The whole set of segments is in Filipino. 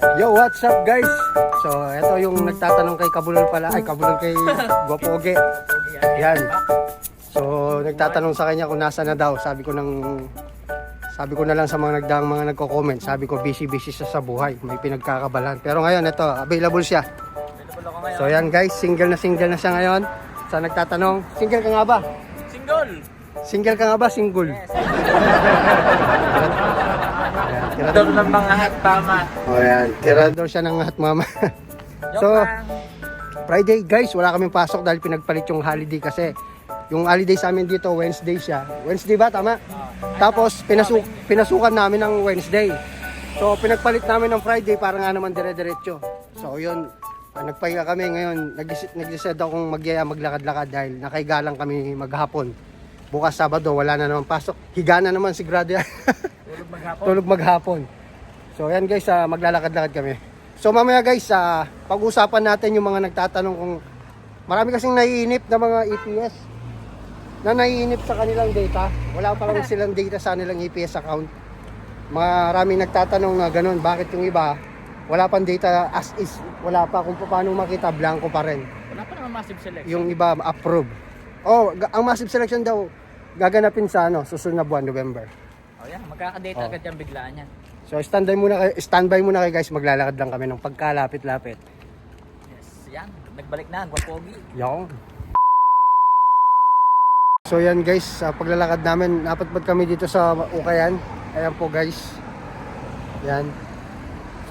Yo, what's up guys? So, ito yung nagtatanong kay Kabulol pala. Ay, Kabulol kay Gwapoge. Yan. So, nagtatanong sa kanya kung nasa na daw. Sabi ko na lang sa mga mga nagko-comment. Sabi ko, busy siya sa buhay. May pinagkakabalan. Pero ngayon, ito, available siya. So, yan guys, single na siya ngayon. Sa nagtatanong, single ka nga ba? Single! Single ka nga ba? Single. Yes. Tirador ng mga hatmama. O yan, tirador siya ng hatmama. So, Friday guys, wala kaming pasok dahil pinagpalit yung holiday kasi. Yung holiday sa amin dito, Wednesday siya. Wednesday ba? Tama? Tapos, pinasukan namin ng Wednesday. So, pinagpalit namin ng Friday para nga naman dire-diretso. So, yun. Nagpahinga kami ngayon. Nag-decide ako kung maglakad-lakad dahil nakaigalang kami maghapon. Bukas Sabado, wala na naman pasok. Higa na naman sigurado yan. Tulog maghapon. So, yan guys, maglalakad-lakad kami. So, mamaya guys, pag-usapan natin yung mga nagtatanong kung marami kasing naiinip na mga EPS na naiinip sa kanilang data. Wala pa lang silang data sa kanilang EPS account. Maraming nagtatanong na ganun. Bakit yung iba, wala pang data as is. Wala pa kung paano makita, blanco pa rin. Wala pa naman massive selection. Yung iba, approve. Oh, ang massive selection daw, gaganapin sa susunod na buwan, November. Oh yan, magkakadata agad yan biglaan yan. So, standby muna kayo guys. Maglalakad lang kami ng pagkalapit-lapit. Yes, yan. Nagbalik na, Gwapogi. Yan. So yan guys, sa paglalakad namin, napatpat kami dito sa Ukayan. Ayan po guys. Yan.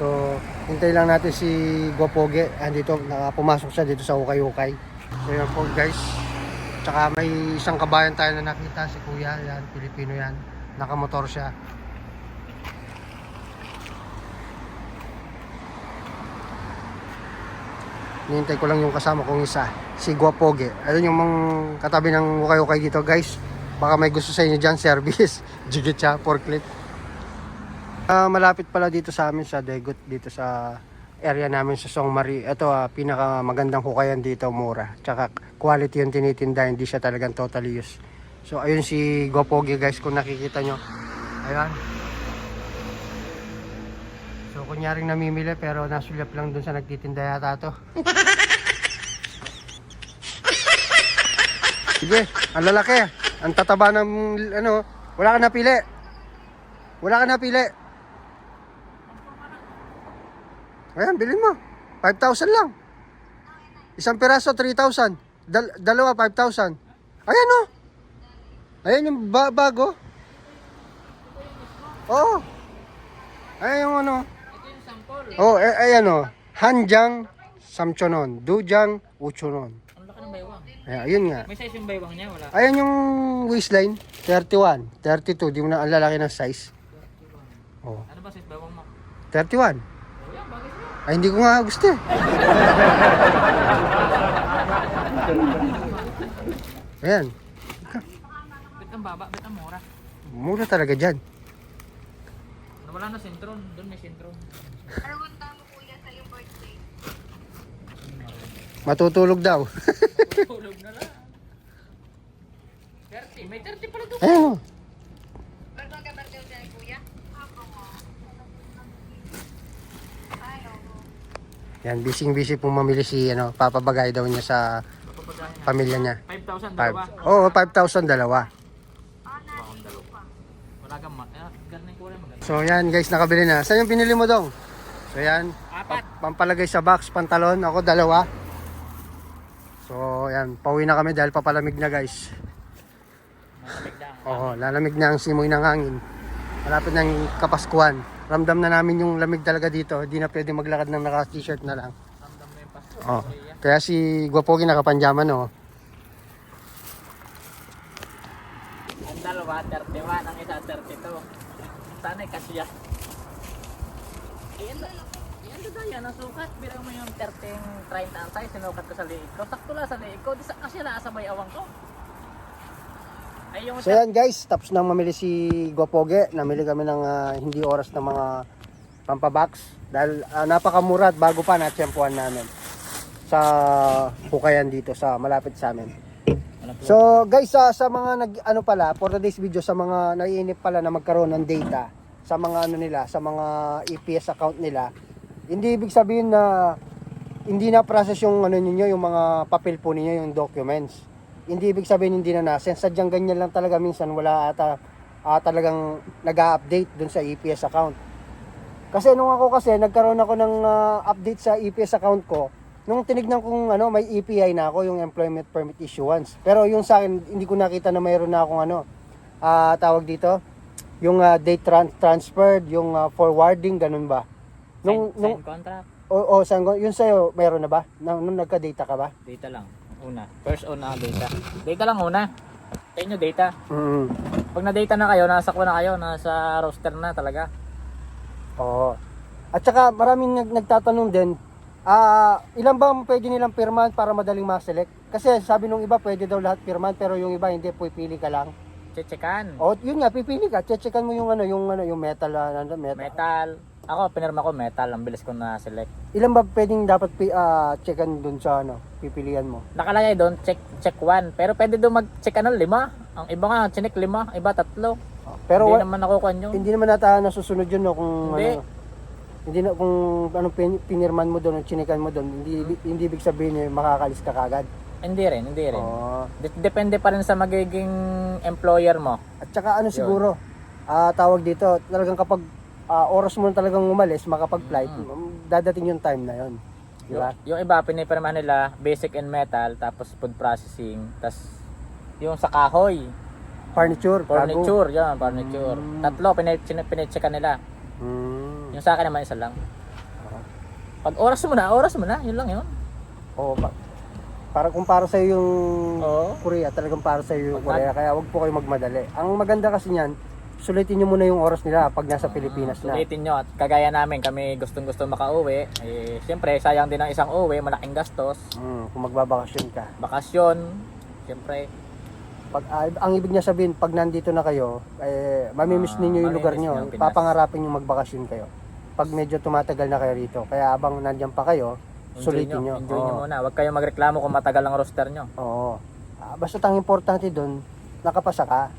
So, hintay lang natin si Gwapoge. Andito, pumasok siya dito sa Ukay-Ukay. So yan po guys. Tsaka may isang kabayan tayo na nakita, si Kuya. Yan, Pilipino yan. Nakamotor siya. Nihintay ko lang yung kasama kong isa, si Gwapoge. Ayun yung mga katabi ng Ukay-Ukay dito guys. Baka may gusto sa inyo dyan, service. Jigit siya, forklift. Malapit pala dito sa amin sa Degot, dito sa area namin sa Songmari. Ito, pinaka magandang hukayan dito, mura. Tsaka quality yung tinitinda, hindi siya talagang totally used. So ayun si Gwapoge guys, kung nakikita nyo. Ayan. So kunyaring namimili pero nasulyap lang dun sa nagtitinda yata to. Sige, ang lalaki. Ang tataba ng wala ka napili. Wala ka napili. Ayan, bilhin mo. 5,000 lang. Isang piraso, 3,000. Dalawa, 5,000. Ayan o. Ayan yung bago. Oo. Ayan yung Ito yung sample. Oh, ayan o. Hanjang Samchonon. Dujang Uchonon. Ang laki ng baywang. Ayan, ayun nga. May size yung baywang niya, wala. Ayan yung waistline. 31, 32. Di mo na ang lalaki ng size. Oh. Ano ba size baywang mo? 31. Oh yan, bagay sa'yo. Ay, hindi ko nga gusto eh. Ayan. Bet ang baba, bet ang mura. Mura talaga dyan. Wala na sintron, doon may sintron. Arwanta mo kuya sa yung birthday. Matutulog daw. Tulog na lang. 30, may 30 pala doon. Ayan o. Birthday ka birthday dyan kuya? Ako mo. Ay, oo. Yan, busy pong mamili si papabagay daw niya sa Papapagahin na. pamilya niya. 5,000 dalawa. Oo, 5,000 dalawa. Wala kang ganun yung kulay maganda. So yan guys, nakabili na. Saan yung pinili mo dong? So yan, Apat. pampalagay sa box, pantalon. Ako dalawa. So yan, pauwi na kami dahil papalamig na guys. Malamig lang. Oo, lalamig na ang simoy ng hangin. Malapit ng Kapaskuhan. Ramdam na namin yung lamig talaga dito. Hindi na pwede maglakad ng naka-t-shirt na lang. Ramdam mo yung pasto. Oh. Kaya si Gwapoge nakapanjama no. Ang dalawa, 31. Ang isa, 32. Sana kasya. Ayan na yan ang sukat. Bilang mo yung 30 ang size. Sinukat ko sa liig ko. Sakto lang sa liig ko. Di sa kasya lang sa may awang ko. Ay yung So yan guys, tapos nang mamili si Gwapoge. Namili kami ng hindi oras ng mga pampabox. Dahil napakamura at bago pa na-tsempuhan namin. Sa Hukayan dito, sa malapit sa amin. So guys, sa mga for today's video, sa mga naiinip pala na magkaroon ng data sa mga nila, sa mga EPS account nila, Hindi ibig sabihin na hindi na process yung ano ninyo, yung mga papel po ninyo, yung documents. Hindi ibig sabihin hindi na na-send. Sadyang ganyan lang talaga minsan wala ata talagang nag-update dun sa EPS account. Kasi nung ako kasi nagkaroon ako ng update sa EPS account ko, nung tinignan kong ano, may EPI na ako, yung employment permit issuance. Pero yung sa akin hindi ko nakita na mayroon na akong ano, tawag dito, yung date transferred, yung forwarding, ganun ba? Sign contract. Yun sa'yo, mayroon na ba? Nung nagka-data ka ba? Data lang. Una. First on na data. Data lang una. Sa inyo data. Mm. Pag na-data na kayo, nasa na kayo, nasa roster na talaga. Oo. At saka maraming nagtatanong din, ilan ba pwede nilang pirmahan para madaling ma-select? Kasi sabi nung iba, pwede daw lahat pirmahan, pero yung iba hindi, pipili ka lang. Checkan. O, yun nga, pipili ka. Checkan mo yung yung metal, metal. Metal. Ako, pinirma ko metal. Ang bilis ko na-select. Ilan ba pwedeng dapat checkan dun sa pipilian mo? Nakalagay doon, check 1. Pero pwede doon mag-check 5. Ang iba nga, chinek 5. Iba 3. Pero Hindi naman nakukuha nyo. hindi naman nata nasusunod yun, no, kung Hindi. hindi na kung anong pinirman mo doon, chinikan mo doon, hindi ibig sabihin makakalis ka kagad. Hindi rin. Oo. Depende pa rin sa magiging employer mo. At saka siguro, tawag dito, talagang kapag oras mo na talagang umalis, makapag-flight, dadating yung time na yon. Di ba? Yung iba, pinipirmahan nila, basic and metal, tapos food processing, tapos yung sa kahoy, Furniture. furniture, yan, furniture. Tatlo, pinecheckan nila. Yung sa akin naman, isa lang. Pag oras mo na, yun lang yun. Oo. Para kung para sa yung Oo. Korea, talagang para sa yung Korea, kaya wag po kayo magmadali. Ang maganda kasi niyan, sulitin niyo muna yung oras nila pag nasa Pilipinas na. Sulitin nyo, at kagaya namin, kami gustong-gusto makauwi. Siyempre, sayang din ang isang uwi, malaking gastos. Kung magbabakasyon ka. Bakasyon, siyempre. Pag ang ibig niya sabihin, pag nandito na kayo, mamimiss ninyo yung lugar mamimiss niyo, nyo ang Pinas. papangarapin yung magbakasyon kayo. Pag medyo tumatagal na kayo rito, kaya abang nandiyan pa kayo, sulitin niyo. Enjoy nyo muna. Huwag kayong magreklamo kung matagal ang roster nyo. Oo. Basta ang importante doon, nakapasa ka.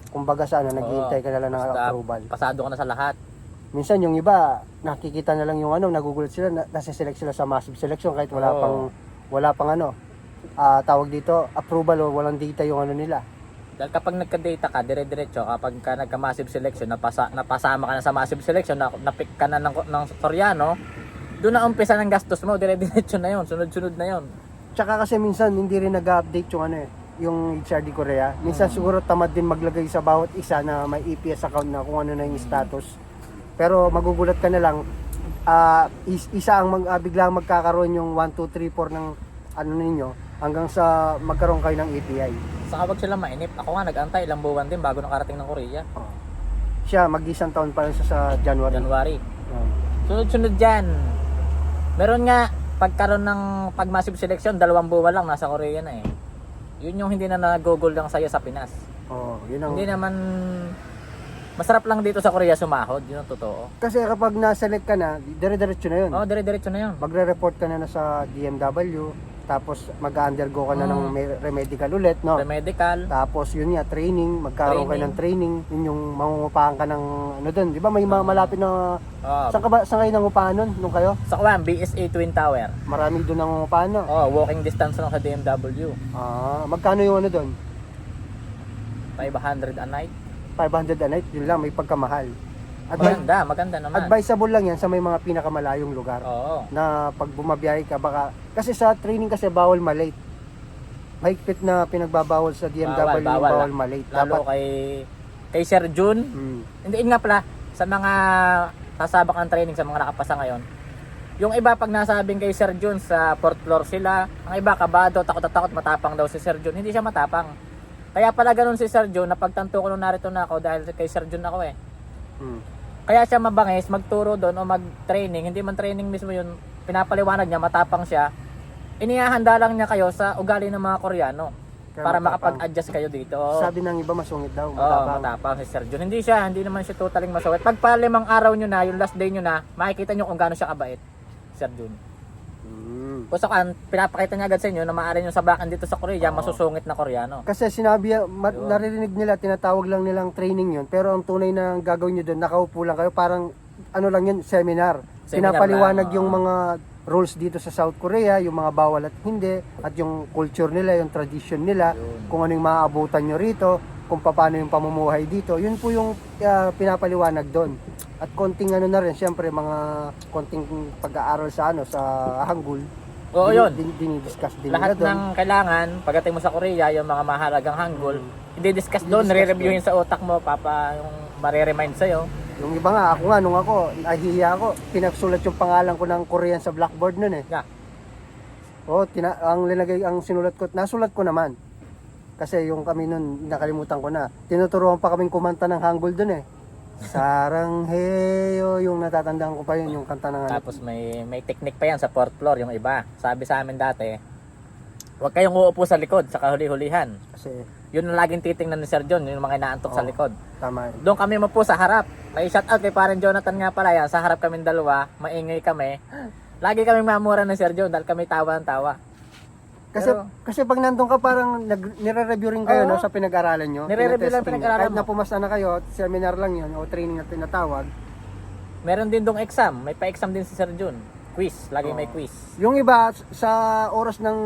Kumbaga sa naghihintay ka na lang ng Basta approval. pasado ka na sa lahat. Minsan yung iba, nakikita na lang yung nagugulat sila, nasa-select sila sa massive selection kahit wala pang tawag dito, approval o walang data yung nila. Dahil kapag nagka-data ka, dire-diretso, kapag ka nagka-massive selection, napasama ka na sa massive selection, napick ka na ng Soriano, doon na umpisa ng gastos mo, dire-diretso na yon, sunod-sunod na yon. Tsaka kasi minsan hindi rin nag-update yung yung HRD Korea. Minsan siguro tamad din maglagay sa bawat isa na may EPS account na kung ano na yung status. Pero magugulat ka na lang, isa ang biglang magkakaroon yung 1, 2, 3, 4 ng ninyo hanggang sa magkaroon kayo ng API. Saka wag sila mainip. Ako nga nag-antay ilang buwan din bago nakarating ng Korea. Siya mag-isang taon pa rin siya sa January. Sunod-sunod dyan. Meron nga, pagkaroon ng pag-massive selection, 2 buwan lang nasa Korea na eh. Yun yung hindi na nag-google lang sa'yo sa Pinas. Yun ang... Hindi naman... Masarap lang dito sa Korea sumahod, yun ang totoo. Kasi kapag na-select ka na, dire-diretso na yun. Dire-diretso na yun. Magre-report ka na sa DMW, tapos mag-undergo ka na ng remedical ulit, no? Remedical. Tapos yun nga, training, magkaroon kayo ng training, yun yung mangungupahan ka ng doon, di ba may malapit na, saan kayo nangupahan nun, nung kayo? Sa Kwan, BSA Twin Tower. Marami doon nangungupahan, no? Walking distance lang sa DMW. Magkano yung doon? 500 a night. 500 a night, yun lang, may pagkamahal. Maganda naman. Advisable lang yan sa may mga pinakamalayong lugar. Oo. Na pag bumabiyahe ka, baka, kasi sa training kasi bawal malate. Mahigpit na pinagbabawal sa DMW, bawal malate. Lalo kay Sir Jun. Hindi nga pala, sa mga sasabak ng training, sa mga nakapasa ngayon, yung iba pag nasabing kay Sir Jun sa 4th floor sila, ang iba kabado, takot matapang daw si Sir Jun. Hindi siya matapang. Kaya pala ganun si Sir Jun, napagtanto ko nung narito na ako dahil kay Sir Jun ako eh. Kaya siya mabangis, magturo doon o mag-training, hindi man training mismo yun, pinapaliwanag niya, matapang siya. Inihahanda lang niya kayo sa ugali ng mga Koreano para makapag-adjust kayo dito. Sabi ng iba masungit daw, matapang si Sir Jun. Hindi naman siya totaling masungit. Pag pa 5 araw nyo na, yung last day nyo na, makikita nyo kung gaano siya kabait, Sir Jun. Kung saan, pinapakita niya agad sa inyo na maaari nyo sabakan dito sa Korea, masusungit na Koreano. Kasi sinabi, naririnig nila, tinatawag lang nilang training yun. Pero ang tunay na gagawin nyo doon, nakaupo lang kayo, parang ano lang yun, seminar. pinapaliwanag lang, yung mga rules dito sa South Korea, yung mga bawal at hindi, at yung culture nila, yung tradition nila, Yun. kung ano yung maaabutan nyo rito, kung paano yung pamumuhay dito. Yun po yung pinapaliwanag doon. At konting ano na rin, syempre mga konting pag-aaral sa ano sa Hangul. Oo, yun. Dinidiscuss din Lahat nila doon. ng kailangan, pagdating mo sa Korea, yung mga mahalagang Hangul, i-discuss doon, I-discuss nire-reviewin sa utak mo, yung mareremind sa'yo. Yung iba nga, ako nga, nung ako, nahihiya ako, pinagsulat yung pangalan ko ng Korean sa blackboard nun eh. Yeah. Ang sinulat ko, nasulat ko naman. Kasi yung kami nun, nakalimutan ko na. Tinuturuan pa kaming kumanta ng Hangul dun eh. Sarang heyo, yung natatandaan ko pa yun, yung kanta ng ano. Tapos may technique pa yan sa fourth floor, yung iba. Sabi sa amin dati, huwag kayong uupo sa likod, sa kahuli-hulihan. Kasi, Yun ang laging titingnan ni Sir John, yung mga inaantok sa Oo. likod. tama yun. Doon kami mapo sa harap. May shout out kay parang Jonathan nga pala yan. Sa harap kaming dalawa, maingay kami. Lagi kami mamura ng Sir John dahil kami tawa ng tawa. Kasi pag nandun ka parang nire-review rin kayo Oo. no, sa pinag-aralan nyo. Nire-review lang Tinetesting pinag-aralan nyo. Kahit mo. na pumasa na kayo, seminar lang yun, o training na tinatawag. Meron din dong exam. May pa-exam din si Sir John. Quiz. Lagi may Oo. quiz. Yung iba, sa oras ng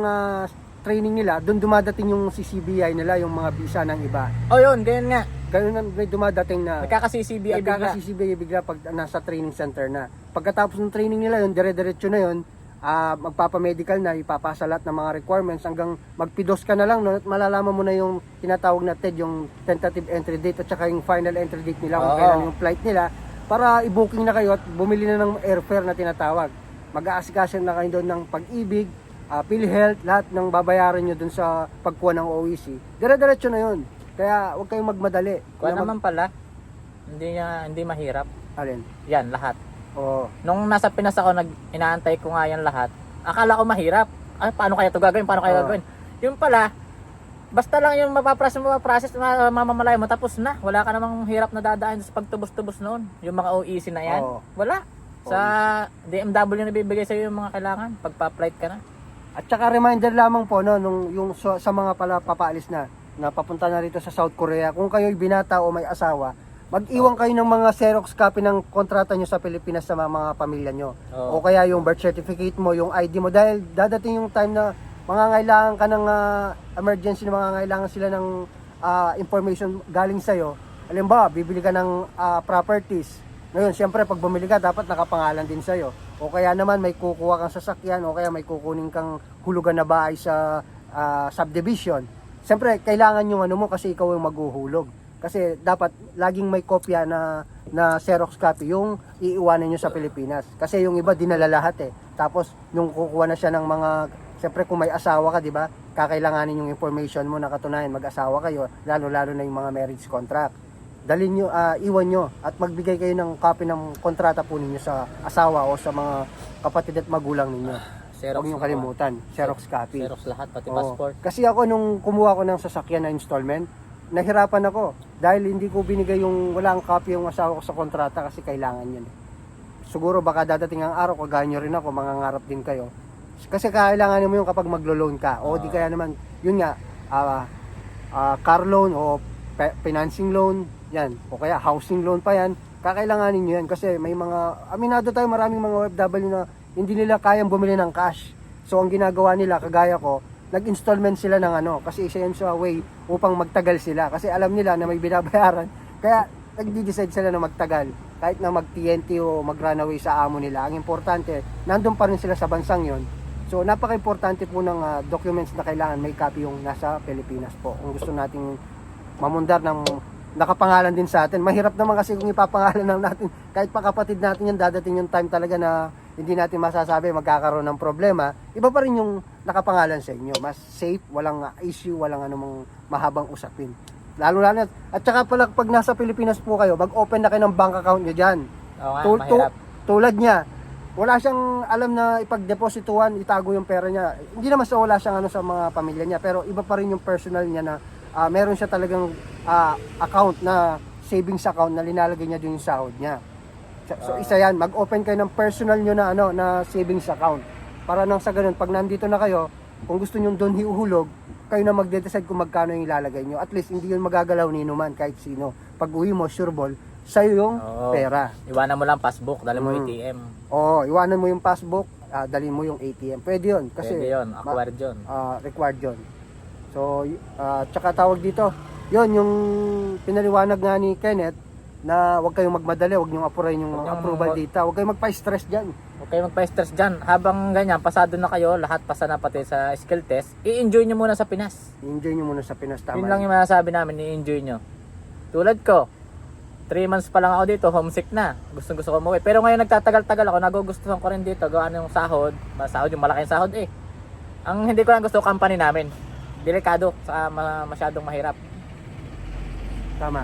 training nila, doon dumadating yung CCBI nila, yung mga visa ng iba. Oh yun, ganyan nga. Ganun na may dumadating na Nagkaka-CCBI bigla. nagkaka-CCBI bigla pag nasa training center na. Pagkatapos ng training nila yun, dire-diretso na yun, magpapa-medical na, ipapasa lahat ng mga requirements hanggang magpidos ka na lang, no, at malalaman mo na yung tinatawag na TED, yung tentative entry date at saka yung final entry date nila, kung Oo. kailan yung flight nila, para i-booking na kayo at bumili na ng airfare na tinatawag. Mag-aasikaso na kayo doon ng pag-ibig, PhilHealth, lahat ng babayaran nyo doon sa pagkuha ng OEC. Dire-diretso na yun. Kaya huwag kayong magmadali. Kuha naman pala. Hindi mahirap. Alin? Yan, lahat. Oo. Nung nasa Pinas ako, inaantay ko nga yan lahat. Akala ko mahirap. Ay, paano kaya ito gagawin? Paano kaya Oo. gagawin? Yung pala, basta lang yung mapaprocess, mamamalay mo, tapos na. Wala ka namang hirap na dadaan sa pagtubos-tubos noon. Yung mga OEC na yan. Oo. Wala. Sa DMW na bibigay sa'yo yung mga kailangan. Pagpa-flight ka na. At saka reminder lamang po no yung sa mga papaalis na papunta na rito sa South Korea, kung kayo'y binata o may asawa, mag-iwan kayo ng mga Xerox copy ng kontrata nyo sa Pilipinas sa mga pamilya nyo. Oo. O kaya yung birth certificate mo, yung ID mo, dahil dadating yung time na mangangailangan ka ng emergency, na mangangailangan sila ng information galing sa'yo. Halimbawa, bibili ka ng properties. Ngayon, siyempre, pag bumili ka, dapat nakapangalan din sa'yo. O kaya naman, may kukuha kang sasakyan, o kaya may kukunin kang hulugan na bahay sa subdivision. Siyempre, kailangan yung ano mo kasi ikaw yung maghuhulog. Kasi dapat laging may kopya na Xerox copy yung iiwanan nyo sa Pilipinas. Kasi yung iba dinala lahat eh. Tapos, yung kukuha na siya ng mga, siyempre kung may asawa ka, di ba? Kakailanganin yung information mo na katunayan mag-asawa kayo, lalo-lalo na yung mga marriage contract. Dalhin nyo, iwan nyo at magbigay kayo ng copy ng kontrata po ninyo sa asawa o sa mga kapatid at magulang ninyo. Huwag nyo kalimutan, Xerox copy. Xerox lahat, pati Oo. passport. Kasi ako nung kumuha ko ng sasakyan na installment, nahirapan ako dahil hindi ko binigay yung walang copy yung asawa ko sa kontrata kasi kailangan yun. Siguro baka dadating ang araw, kagaya nyo rin ako, mangangarap din kayo. Kasi kailangan mo yung kapag maglo-loan ka o di kaya naman, yun nga, car loan o financing loan, yan, o kaya housing loan pa yan, kakailanganin nyo yan kasi may mga, aminado tayo, maraming mga OFW na hindi nila kayang bumili ng cash. So ang ginagawa nila, kagaya ko, nag-installment sila ng ano, kasi isa yun sa way upang magtagal sila. Kasi alam nila na may binabayaran, kaya nag-decide sila na magtagal. Kahit na mag-TNT o mag-runaway sa amo nila, ang importante, nandun pa rin sila sa bansang yon. So napaka-importante po ng documents na kailangan may copy yung nasa Pilipinas po. Kung gusto nating mamundar ng nakapangalan din sa atin. Mahirap naman kasi kung ipapangalan ng natin, kahit pa kapatid natin yan, dadating yung time talaga na hindi natin masasabi, magkakaroon ng problema. Iba pa rin yung nakapangalan sa inyo. Mas safe, walang issue, walang anumang mahabang usapin. Lalo-lalo, at saka pala pag nasa Pilipinas po kayo, mag-open na kayo ng bank account nyo dyan. Oo nga, mahirap. Tulad niya, wala siyang alam na ipag-deposituan, itago yung pera niya. Hindi naman sa wala siyang ano sa mga pamilya niya, pero iba pa rin yung personal niya na meron siya talagang account na savings account na linalagay niya din yung sahod niya. So isa yan, mag-open kayo ng personal nyo na na savings account. Para nang sa ganun, pag nandito na kayo, kung gusto niyo doon hiuhulog, kayo na mag-decide kung magkano yung ilalagay nyo. At least hindi yun magagalaw ni numan kahit sino. Pag uwi mo, sure ball, sa'yo yung Oo. pera. Iwanan mo lang passbook, dali mo Mm. ATM. Oo, iwanan mo yung passbook, dalhin mo yung ATM. Pwede yun. Kasi Pwede yun, acquired yun. required yun. So, tsaka tawag dito, yun yung pinaliwanag nga ni Kenneth na huwag kayong magmadali, huwag niyong apurahin yung Huwag niyong approval dito. Huwag kayong magpa-stress dyan. Huwag kayo magpa-stress dyan. Habang ganyan, pasado na kayo, lahat pasa na pati sa skill test, i-enjoy nyo muna sa Pinas. I-enjoy nyo muna sa Pinas. Tama. Yun lang yung masasabi namin, i-enjoy nyo. Tulad ko, 3 months pa lang ako dito, homesick na. Gusto ko umuwi. Pero ngayon nagtatagal-tagal ako, nagugustuhan ko rin dito, gawa ng sahod. Sahod, yung malaking sahod eh. Ang hindi ko lang gusto, company namin. Delikado, sa masyadong mahirap. Tama.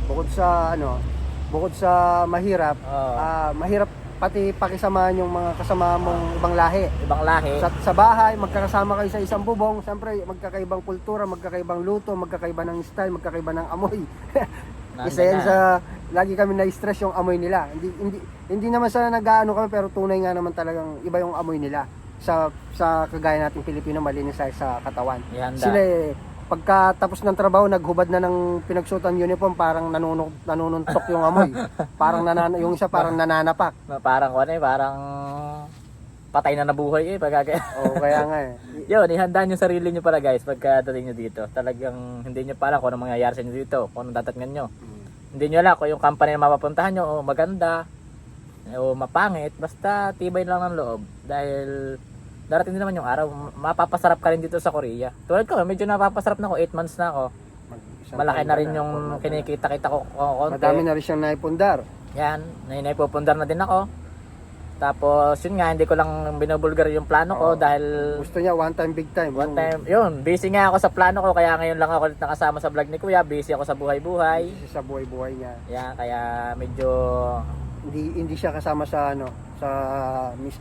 Bukod sa mahirap, Oo. mahirap pati pakisamahan yung mga kasama mong ibang lahi. Ibang lahi. Sa bahay, magkakasama kayo sa isang bubong, siyempre magkakaibang kultura, magkakaibang luto, magkakaiba ng style, magkakaiba ng amoy. Isa yan sa lagi kami na-stress yung amoy nila. Hindi naman sa nag-aano kami, pero tunay nga naman talagang iba yung amoy nila. Sa kagaya nating Pilipino, malinis tayo sa katawan. Ihanda. Sila pagkatapos ng trabaho, naghubad na ng pinagsuotan uniform, parang nanununtok yung amoy. Parang yung isa parang nananapak. Parang parang patay na nabuhay eh. Oo, kaya nga eh. Yun, ihanda nyo sarili nyo pala guys pagkadating nyo dito. Talagang hindi nyo pa alam kung anong mangyayari sa inyo dito, kung anong datatngan nyo. Hindi nyo alam kung yung company na mapapuntahan nyo, o maganda, o mapangit, basta tibay lang ng loob. Dahil darating din naman yung araw, mapapasarap ka rin dito sa Korea. Tulad ko, medyo napapasarap na ako, 8 months na ako. Malaki na rin yung kinikita-kita ko konti. Madami na rin siyang naipundar. Yan, naipupundar na din ako. Tapos yun nga, hindi ko lang binubulgar yung plano ko dahil Gusto niya one time, big time. one time, yun, busy nga ako sa plano ko, kaya ngayon lang ako ulit nakasama sa vlog ni Kuya, busy ako sa buhay-buhay. Sa buhay-buhay niya. Yan, kaya medyo Hindi siya kasama sa sa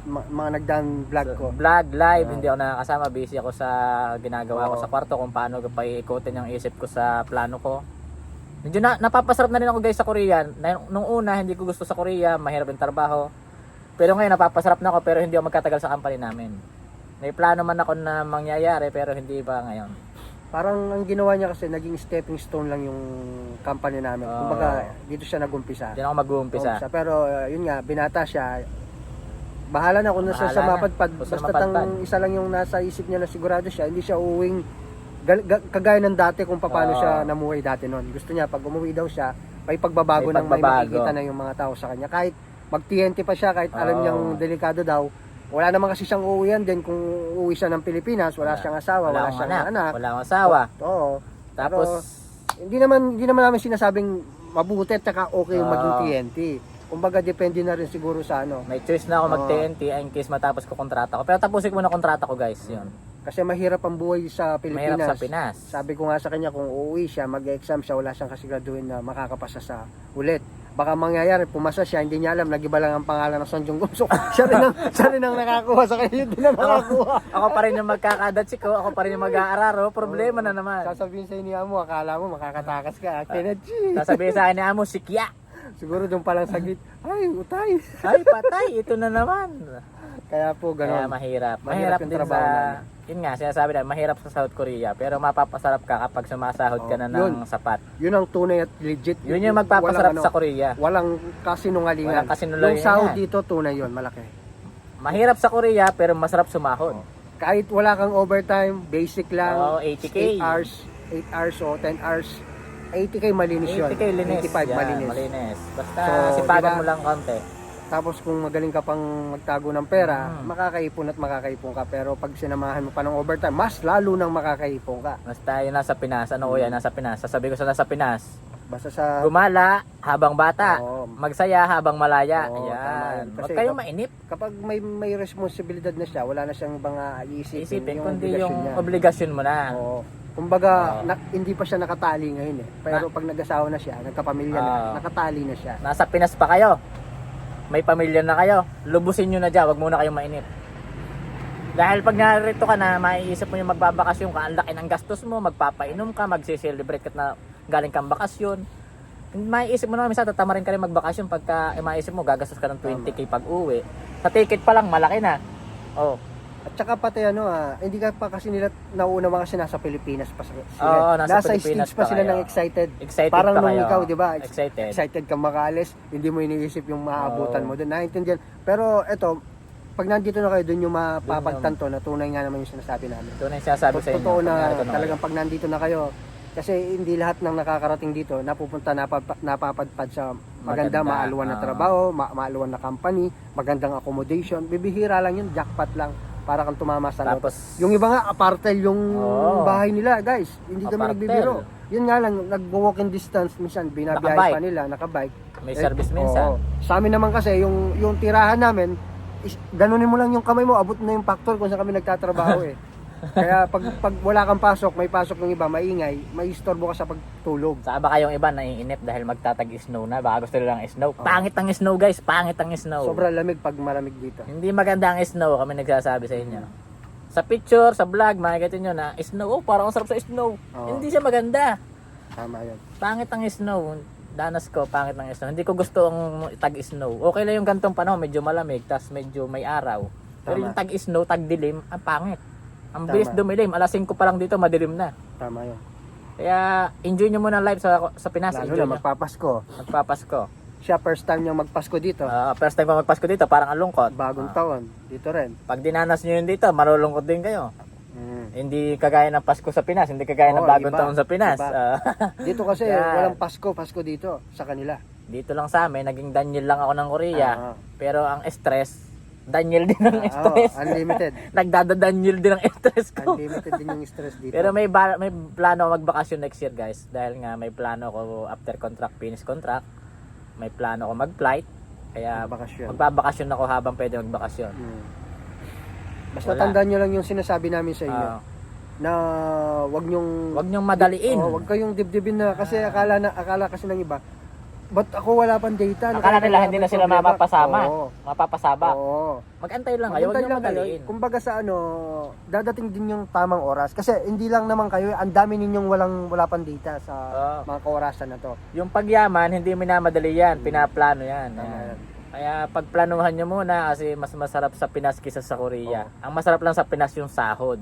mga nagdaan vlog ko. vlog, live, hindi ako nakakasama, busy ako sa ginagawa ko sa kwarto, kung paano ko paikutin yung isip ko sa plano ko. Medyo napapasarap na rin ako guys sa Korea. Nung una, hindi ko gusto sa Korea, mahirap yung trabaho. Pero ngayon, napapasarap na ako, pero hindi ako magkatagal sa company namin. May plano man ako na mangyayari, pero hindi pa ngayon. Parang ang ginawa niya kasi, naging stepping stone lang yung company namin. Kumbaga, dito siya nagumpisa. Diyan ako mag-uumpisa. Pero yun nga, binata siya. Bahala na kung nasa Bahala sa na. mapadpad. Kung Basta saan mapadpad. isa lang yung nasa isip niya na sigurado siya. Hindi siya uuwing kagaya ng dati kung paano siya namuhay dati noon. Gusto niya, pag umuwi daw siya, may pagbabago May ng may pagbabago. makikita na yung mga tao sa kanya. Kahit mag-TNT pa siya, kahit alam niyang delikado daw, wala naman kasi siyang uuwian din kung uuwi siya ng Pilipinas, wala siyang asawa, wala siyang anak. Wala akong asawa. Oo. Tapos, Hindi naman namin sinasabing mabuti at saka okay yung maging TNT. Kumbaga depende na rin siguro sa may choice na ako mag-TNT in case matapos ko kontrata ko. Pero tapusin ko muna kontrata ko guys, yun. Kasi mahirap ang buhay sa Pilipinas. Mahirap sa Pinas. Sabi ko nga sa kanya, kung uuwi siya, mag-exam siya, wala siyang kasiguraduhin na makakapasa sa ulit. Baka mangyayari, pumasa siya, hindi niya alam, nagiba lang ang pangalan ng Son Jung-gum. So, siya rin ang nakakuha sa kanya, yun din ang nakakuha. Ako pa rin yung magkakadatsik ko, ako pa rin yung mag-aararo, problema na naman. Sasabihin sa inyo mo, akala mo makakatakas ka. Kenneth G. Sasabihin sa akin ni Amo, si Kia. Siguro doon palang saglit, ay, utay. Ay, patay, ito na naman. Kaya po, Kaya gano'n. mahirap. Mahirap Mahirap yung din trabaho sa... namin. Yun nga, sinasabi na, mahirap sa South Korea. Pero mapapasarap ka kapag sumasahod ka na ng Yun. sapat. Yun ang tunay at legit. Yun yung magpapasarap Walang sa Korea. Walang kasinungalingan. Walang kasinungalingan. Yung sahod dito, tunay yun, malaki. Mahirap sa Korea, pero masarap sumahod. Kahit wala kang overtime, basic lang. Oo, 80K. 8 hours o 10 hours. 80K malinis yun. 80K linis. 85 Yan, malinis. malinis. Basta So, sipagan diba? mo lang konti. Tapos kung magaling ka pang magtago ng pera, makakaipon at makakaipon ka. Pero pag sinamahan mo pa ng overtime, mas lalo nang makakaipon ka. Basta yun nasa Pinas. Ano kuya, nasa Pinas. Sasabi ko sa nasa Pinas. Basta sa... Gumala habang bata. Oo. Magsaya habang malaya. Oo, tama Ayan. yun. Huwag Kasi kayong mainip. Kapag may responsibilidad na siya, wala na siyang mga iisipin. Isipin, kundi obligasyon yung niya. obligasyon mo na. Oo. Kumbaga, hindi pa siya nakatali ngayon eh. Pero pag nag-asawa na siya, nagkapamilya na, nakatali na siya. Nasa Pinas pa kayo. May pamilya na kayo. Lubusin nyo na dyan. Huwag muna kayong mainip. Dahil pag narito ka na, maiisip mo yung magbabakasyon ka, ang laki ng gastos mo, magpapainom ka, magse-celebrate ka na galing kang bakasyon. Maiisip mo na, minsan tatamarin ka rin magbakasyon pagka maiisip mo, gagastos ka ng 20K pag uwi. Sa ticket pa lang, malaki na. Oh, At saka pati hindi ka pa kasi nila nauuna kasi nasa Pilipinas pa sila. Oo, nasa Pilipinas stage pa pa sila kayo. ng excited. Excited Parang pa nung kayo. ikaw, di ba? Excited. Ka makaalis, hindi mo iniisip yung maaabutan Oo. mo doon. Naiintindihan. Pero eto, pag nandito na kayo, doon yung mapapagtanto na tunay nga naman yung sinasabi namin. Ito na yung sinasabi sa inyo. Totoo na Kunyari ko talagang pag nandito na kayo, kasi hindi lahat ng nakakarating dito napupunta napapadpad sa maganda, Maganda, maaluwan na trabaho, maaluwan na company, magandang accommodation. Bibihira lang yun, jackpot lang para kang tumama sa lot. Tapos, Yung iba nga apartel yung Oo. bahay nila, guys. Hindi kami Apartel. nagbibiro. Yun nga lang, nag-walking distance minsan, binabiyahe Nakabike. pa nila, nakabike. may service minsan. Oo. Sa amin naman kasi, yung tirahan namin, ganunin mo lang yung kamay mo, abot na yung factor kung saan kami nagtatrabaho eh. Kaya pag wala kang pasok, may pasok ng iba, maingay, may istorbo ka sa pagtulog. Saka ba kayong iba naiinip dahil magtatag-snow na? Baka gusto nilang snow. Pangit ang snow guys, pangit ang snow. Sobrang lamig pag malamig dito. Hindi maganda ang snow, kami nagsasabi sa inyo. Sa picture, sa vlog, makikita nyo na snow. Oh, parang ang sarap sa snow. Oo. Hindi siya maganda. Tama yun. Pangit ang snow. Danas ko, pangit ang snow. Hindi ko gusto ang tag-snow. Okay lang yung gantong panahon, medyo malamig, tas medyo may araw. Pero Tama. yung tag-snow, tag-dilim, ang pangit. Ang Tama. bilis dumilim. Alas 5 pa lang dito, madilim na. Tama yun. Kaya, enjoy nyo muna live sa Pinas. Lalo Enjoy na nyo. magpapasko. Magpapasko. Siya first time niyang magpasko dito. First time ko magpasko dito, parang alungkot. Bagong taon. Dito rin. Pag dinanas nyo yun dito, malulungkot din kayo. Mm. Hindi kagaya ng Pasko sa Pinas, hindi kagaya ng Oo, bagong iba. taon sa Pinas. Iba. Ah, Dito kasi Yan. walang Pasko dito sa kanila. dito lang sa amin, naging Daniel lang ako ng Korea. Ah. Pero ang stress, Daniel din ang Oo, stress. unlimited. Nagdada-Daniel din ang stress ko. Unlimited din yung stress dito. Pero may plano ako magbakasyon next year guys. Dahil nga may plano ako after contract, finish contract. May plano ako mag-flight. Kaya Bakasyon. magbabakasyon ako habang pwede magbakasyon. Mm. Basta Wala. tandaan nyo lang yung sinasabi namin sa inyo. Ah, Na wag nyong wag niyong madaliin. wag kayong dibdibin na kasi akala kasi ng iba. Ba't ako wala pang data? Akala nila hindi na sila Problema. mapapasama. Oo. Mapapasabak. Oo. Magantay lang kayo, wag Magantay niyong lang kayo. madaliin. Kumbaga sa dadating din yung tamang oras. Kasi hindi lang naman kayo, ang dami ninyong wala pang data sa Oo. mga kaorasan na to. Yung pagyaman, hindi minamadali yan, pinaplano yan. Tama Yan. yan. Kaya pagplanuhan nyo muna kasi mas masarap sa Pinas kaysa sa Korea. Ang masarap lang sa Pinas yung sahod.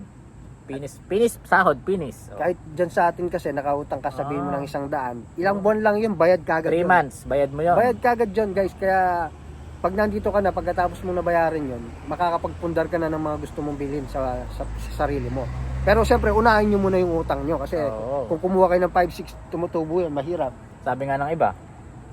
Sahod. Oh. Kahit dyan sa atin kasi, nakautang ka, sabihin mo Ah. ng 100. Ilang buwan lang yun, bayad kagad 3 yun. months, bayad mo yun. Bayad kagad yun, guys. Kaya, pag nandito ka na, pagkatapos mong nabayarin yun, makakapagpundar ka na ng mga gusto mong bilhin sa sarili mo. Pero siyempre, unahin nyo muna yung utang nyo. Kasi, Oo. kung kumuha kayo ng 5-6, tumutubo yun, mahirap. Sabi nga ng iba,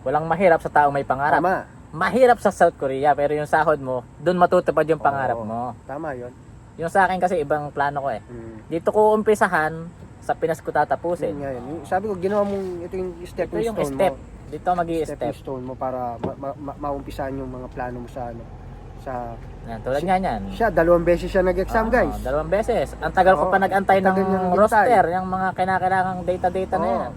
walang mahirap sa taong may pangarap. Tama. Mahirap sa South Korea, pero yung sahod mo, doon matutupad yung pangarap Oo. mo. Tama yun. Yung sa akin kasi, ibang plano ko eh. Mm. Dito ko umpisahan, sa Pinas ko Yun tatapusin. nga yun. Sabi ko, ginawa mong ito yung Ito stepping yung stone step. mo. Dito magi-step. Stepping stone mo para maumpisahan yung mga plano mo sa Yan, tulad nga yan. siya 2 beses siya nag-exam, guys. 2 beses. Ang tagal ko Oo, pa nag-antay ang tagal ng niyang roster, hintay. yung mga kinakailangang data na Oo. yan.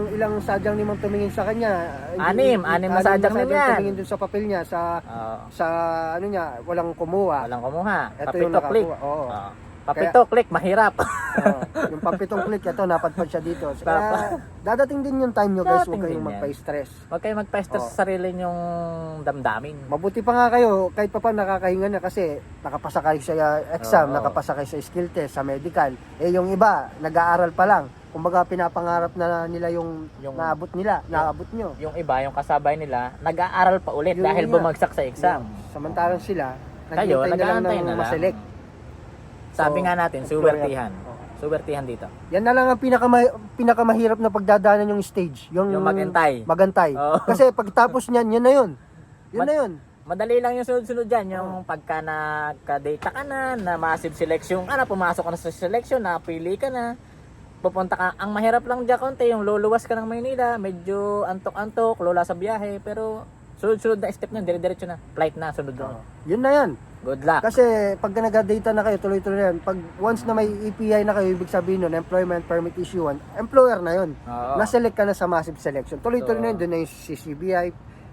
Ilang sadyang limang tumingin sa kanya. Anim na sadyang lim yan. Tumingin dun sa papel niya, Oo. sa ano niya, walang kumuha. Walang kumuha. Ito yung Papito click. nakakuha. Oo. Oo. Papito click, mahirap. Oo. Yung papitong click, ito, napadpad siya dito. Kaya, dadating din yung time nyo, guys, huwag Dadating kayong din yan. magpa-stress. Huwag kayo magpa-stress Oo. sa sarili nyong damdamin. Mabuti pa nga kayo, kahit pa nakakahinga na kasi nakapasa kayo sa exam, Oo. nakapasa kayo sa skill test, sa medical. Eh yung iba, nag-aaral pa lang. Kumbaga pinapangarap na nila yung naabot nila, naabot nyo. Yung iba, yung kasabay nila, nag-aaral pa ulit Yun dahil nga. bumagsak sa exam. Samantalang sila, Kayo, naghihintay na lang nag-aantay ng na lang. maselect. Sabi So, nga natin, suwertihan. Suwertihan dito. Yan na lang ang pinakamahirap na pagdadaanan yung stage. Yung magantay. Magantay. Oo. Kasi pagtapos niyan, yun na yun. Yun na yun. Madali lang yung sunod-sunod dyan. Yung pagka nagka-data ka na massive selection ka na, pumasok ka na sa selection, napili ka na, pupunta ka. Ang mahirap lang dyan konti, yung luluwas ka ng Maynila, medyo antok-antok, lola sa biyahe, pero sunod-sunod na step nyo, dire-diretso na. Flight na, sunod doon. Yun na yan. Good luck. Kasi pag nag-data na kayo, tuloy-tuloy na yan. Pag once na may EPI na kayo, ibig sabihin nun, Employment Permit Issuance, employer na yun. Oo. Na-select ka na sa massive selection. Tuloy-tuloy na yun, doon na yung CCBI,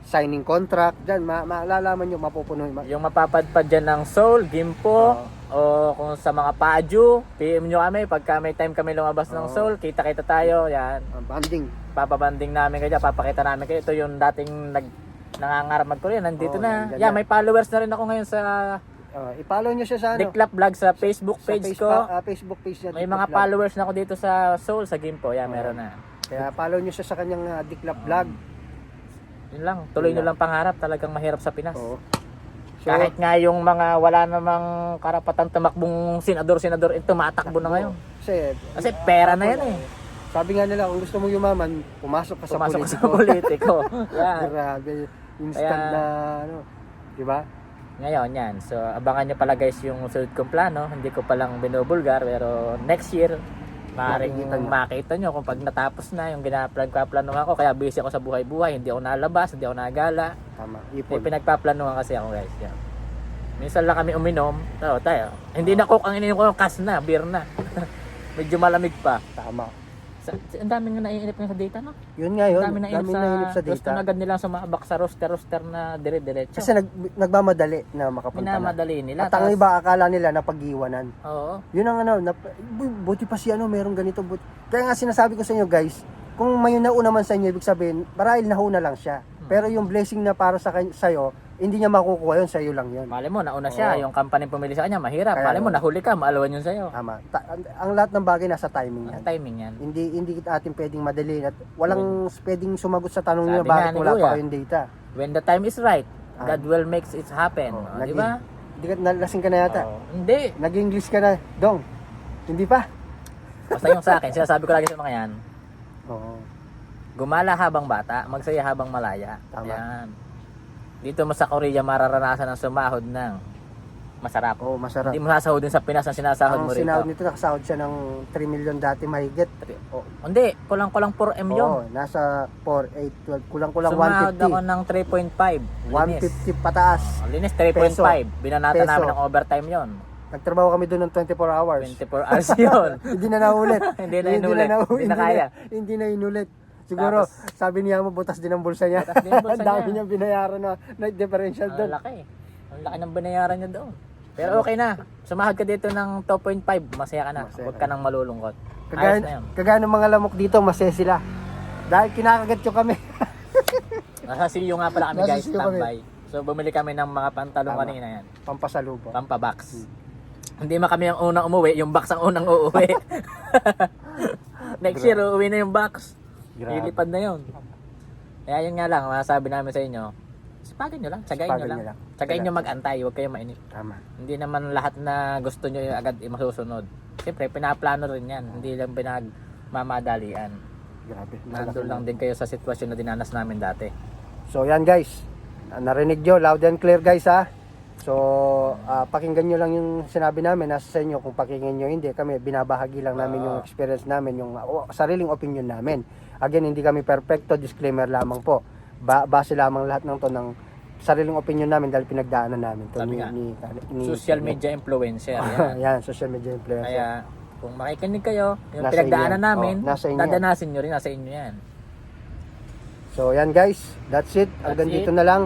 signing contract, dyan, malalaman nyo, mapupuno. Yung mapapadpad dyan ng Seoul, Gimpo, o kung sa mga Paju, PM nyo kami. Pagka may time kami lumabas ng Seoul, kita-kita tayo. Yan. Banding. Papabanding namin kayo, papakita namin kayo. Ito yung dating nangangarap mag-Korea, nandito Oo, na. nandyan Yeah, na. may followers na rin ako ngayon sa I-follow nyo siya sa ano? Diklap Vlog sa Facebook Sa page ko. Facebook page niya. May Diklap mga Vlog. followers na ako dito sa Seoul, sa Gimpo. Yan, meron na. Kaya follow nyo siya sa kanyang Diklap Vlog. Yun lang, tuloy nyo lang pangarap. Talagang mahirap sa Pinas. Oo. So, Kahit nga yung mga wala namang karapatan tumakbong senador, tumatakbo na ngayon. Kasi pera na yan eh. Sabi nga nila, kung gusto mo yumaman, pumasok ka Pumasok sa sa politiko. Yan. Grabe. Instant Kaya- na, ano, di ba? Ngayon, yan. So, abangan nyo pala guys yung sunod kong plano. Hindi ko palang binubulgar, pero next year, maaaring Makikita nyo. makita nyo kung pag natapos na yung pinagpaplanuhan ko. Kaya busy ako sa buhay-buhay. Hindi ako nalabas, hindi ako nagala. Tama. May Ipon. pinagpaplanuhan kasi ako guys. Yan. Minsan lang kami uminom. Tayo. Hindi na coke ang ininom ko, kas na, beer na. Medyo malamig pa. Tama. Ang dami nga naiinip nga sa data, no? Yun nga yun. Ang dami Dami nainip sa Gusto data. na agad nilang sumabak sa roster na dire-diretso. Kasi nagmamadali na makapunta na. Minamadali nila. At ang iba akala nila na pag-iwanan. Oo. Yun ang ano, buti pa si ano, meron ganito. Kaya nga sinasabi ko sa inyo guys, kung may nauna man sa inyo, ibig sabihin, marahil nahuna lang siya. Pero yung blessing na para sa'yo, hindi niya makukuha yun, sa'yo lang yun. Mali mo, nauna siya. Oo. Yung company pumili sa kanya, mahirap. Kaya Mali mo, yun. nahuli ka, maalawan yun sa'yo. Tama. Ang lahat ng bagay nasa timing yan. Ang timing yan. Hindi atin pwedeng madali at walang pwedeng sumagot sa tanong niyo Sabi bakit nga ni wala Kuya, pa kayong data. When the time is right, Ah. God will makes it happen. Oh, O, di ba? Hindi ka nalasing ka na yata. Oo. Hindi. Nag-English ka na, Dong. Hindi pa? Basta yung sa akin, sinasabi ko lagi sa mga yan, Oo. gumala habang bata, magsaya habang malaya. Tama. Yan. Dito mo sa Korea mararanasan ang sumahod ng masarap. Oo, masarap. Hindi mo sasahodin sa Pinas ang sinasahod Ang mo rito. sinahod nito, nakasahod siya ng 3 million dati mahigit. Oh, hindi, kulang-kulang 4M yun. Oo, nasa 4, 8, 12, kulang-kulang Sumahod ako 150. ng 3.5. Linis. 150 pataas. Ang linis, 3.5. Binanata Peso. namin ng overtime yon. Nagtrabaho kami doon ng 24 hours. 24 hours yun. Hindi na naulit. Hindi na inulit. Hindi na kaya. Hindi na inulit. Siguro, sabi niya mo, butas din ang bulsa niya. Butas din ang bulsa Ang dami niya. niya binayaran na night differential Ang doon. laki. Ang laki ng binayaran niya doon. Pero okay na. Sumahod ka dito ng 2.5. Masaya ka na. Masaya Huwag ka ka nang malulungkot. Ayos na yun. Kagaya ng mga lamok dito, masaya sila. Dahil kinakagat yung kami. Nasa silyo nga pala kami Nasa guys. silyo kami. Tambay. So bumili kami ng mga pantalong Tama. kanina yan. Pampasalubo. Pampabox. Hindi man kami ang unang umuwi. Yung box ang unang uuwi. Next year, uuwi na yung box. Grabe. Ilipad na yun. Kaya yun nga lang, masasabi namin sa inyo, sipagan nyo lang, tsagain nyo Sipagan lang. nyo lang. Tsagain nyo mag-antay, huwag kayong mainip. Tama. Hindi naman lahat na gusto nyo yung agad masusunod. Siyempre, pinaplano rin yan. Hindi lang pinagmamadalian. Grabe. Nandun lang din kayo sa sitwasyon na dinanas namin dati. So yan guys, narinig nyo, loud and clear guys ha. So pakinggan nyo lang yung sinabi namin, nasa sa inyo kung pakinggan nyo, hindi kami binabahagi lang namin yung experience namin, yung sariling opinion namin. Again, hindi kami perfecto, disclaimer lamang po. Base lamang lahat ng to ng sariling opinion namin dahil pinagdaanan namin to Sabi nga, ni Social media influencer. Yan. yan, social media influencer. Kaya kung makikinig kayo, yung Nasa pinagdaanan inyo. namin, Nasa inyo. dadanasin nyo rin, nasa inyo yan. So yan guys, that's it. Hanggang That's dito na lang.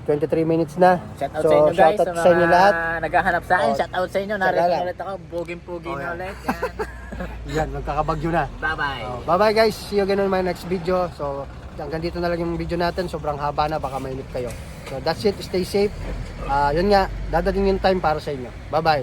23 minutes na. Shout out So, sa inyo guys, shoutout sa sa inyo mga lahat. naghahanap sa akin. Oh, Shout out sa inyo, tsaka narinig lang. ulit ako, buging-pugi Oh, na yan. ulit. Yan. Yan, magkakabagyo na. Bye-bye. Bye bye guys, see you again on my next video. So hanggang dito na lang yung video natin, sobrang haba na, baka mainip kayo. So that's it, stay safe. Yun nga, dadating yung time para sa inyo. Bye bye.